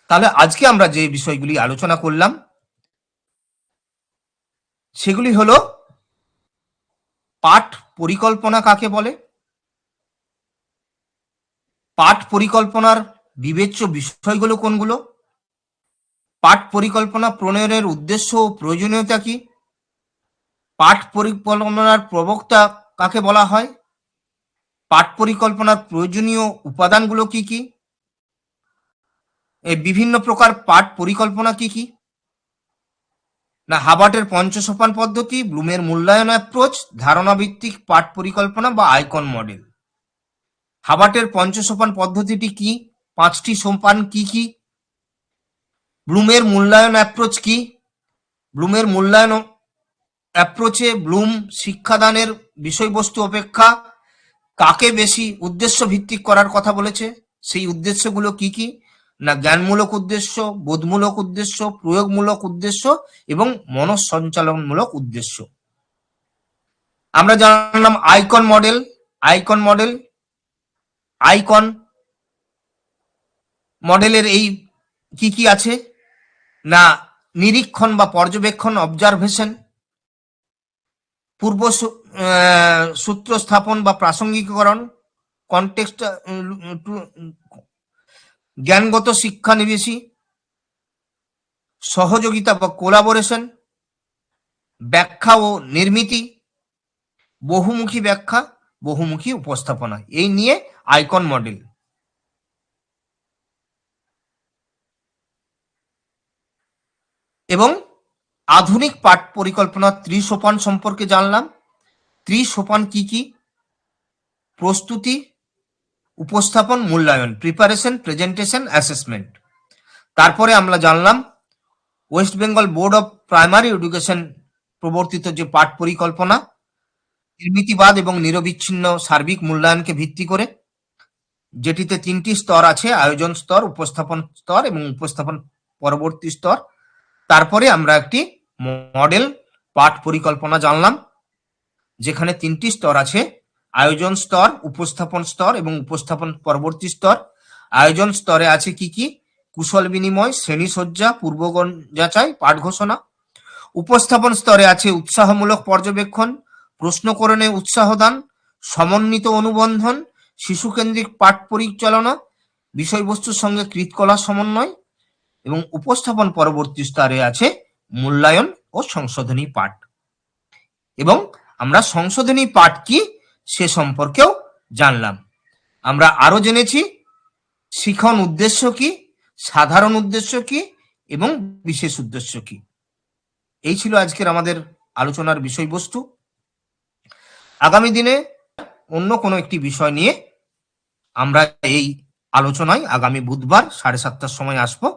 তাহলে আজকে আমরা যে বিষয়গুলি আলোচনা করলাম সেগুলি হলো পাঠ পরিকল্পনা কাকে বলে, পাঠ পরিকল্পনার বিবেচ্য বিষয়গুলো কোনগুলো, পাঠ পরিকল্পনা প্রণয়নের উদ্দেশ্য ও প্রয়োজনীয়তা কি, পাঠ পরিকল্পনার প্রবক্তা কাকে বলা হয়, পাঠ পরিকল্পনার প্রয়োজনীয় উপাদানগুলো কি কি, এই বিভিন্ন প্রকার পাঠ পরিকল্পনা কি কি, না হাবার্টের পঞ্চসোপান পদ্ধতি, ব্লুমের মূল্যায়ন অ্যাপ্রোচ, ধারণাভিত্তিক পাঠ পরিকল্পনা বা আইকন মডেল। হাবার্টের পঞ্চসোপান পদ্ধতিটি কি, পাঁচটি সোপান কি কি, ব্লুমের মূল্যায়ন অ্যাপ্রোচ কি, ব্লুমের মূল্যায়ন অ্যাপ্রোচে ব্লুম শিক্ষাদানের বিষয়বস্তু অপেক্ষা কাকে বেশি উদ্দেশ্য ভিত্তিক করার কথা বলেছে, সেই উদ্দেশ্যগুলো কি কি, না জ্ঞানমূলক উদ্দেশ্য, বোধমূলক উদ্দেশ্য, প্রয়োগমূলক উদ্দেশ্য এবং মনঃসঞ্চালনমূলক উদ্দেশ্য। আমরা জানলাম icon model. Icon model, icon মডেলের এই কি কি আছে, না নিরীক্ষণ বা পর্যবেক্ষণ অবজারভেশন, পূর্ব সূত্র স্থাপন বা প্রাসঙ্গিককরণ, কনটেক্সট, জ্ঞানগত শিক্ষানিবেশী, সহযোগিতা বা কোলাবোরেশন, ব্যাখ্যা ও নির্মিতি, বহুমুখী ব্যাখ্যা, বহুমুখী উপস্থাপনা, এই নিয়ে আইকন মডেল। এবং আধুনিক পাঠ পরিকল্পনা ত্রিসোপান সম্পর্কে জানলাম। ত্রিসোপান কি কি, প্রস্তুতি, উপস্থাপন, মূল্যায়ন, প্রিপারেশন, প্রেজেন্টেশন, অ্যাসেসমেন্ট। তারপরে আমরা জানলাম West Bengal board of primary education প্রবর্তিত যে পাঠ পরিকল্পনা, নির্মিতিবাদ এবং নিরবিচ্ছিন্ন সার্বিক মূল্যায়নকে ভিত্তি করে, যেটিতে তিনটি স্তর আছে, আয়োজন স্তর, উপস্থাপন স্তর এবং উপস্থাপন পরবর্তী স্তর। তারপরে আমরা একটি মডেল পাঠ পরিকল্পনা জানলাম, যেখানে তিনটি স্তর আছে, আয়োজন স্তর, উপস্থাপন স্তর এবং উপস্থাপন পরবর্তী স্তর। আয়োজন স্তরে আছে কি কি, কুশল বিনিময়, শ্রেণীসজ্জা, পূর্বগণ যাচাই, পাঠ ঘোষণা। উপস্থাপন স্তরে আছে উৎসাহমূলক পর্যবেক্ষণ, প্রশ্নকরণে উৎসাহ দান, সমন্বিত অনুবন্ধন, শিশুকেন্দ্রিক পাঠ পরিচালনা, বিষয়বস্তুর সঙ্গে কৃতকলা সমন্বয়। এবং উপস্থাপন পরবর্তী স্তরে আছে মূল্যায়ন ও সংশোধনী পাঠ। এবং আমরা সংশোধনী পাঠ কি সে সম্পর্কেও জানলাম। আমরা আরো জেনেছি শিখন উদ্দেশ্য কি, সাধারণ উদ্দেশ্য কি এবং বিশেষ উদ্দেশ্য কি। এই ছিল আজকের আমাদের আলোচনার বিষয়বস্তু। আগামী দিনে অন্য কোনো একটি বিষয় নিয়ে আমরা এই আলোচনায় আগামী বুধবার 7:30টার সময় আসবো।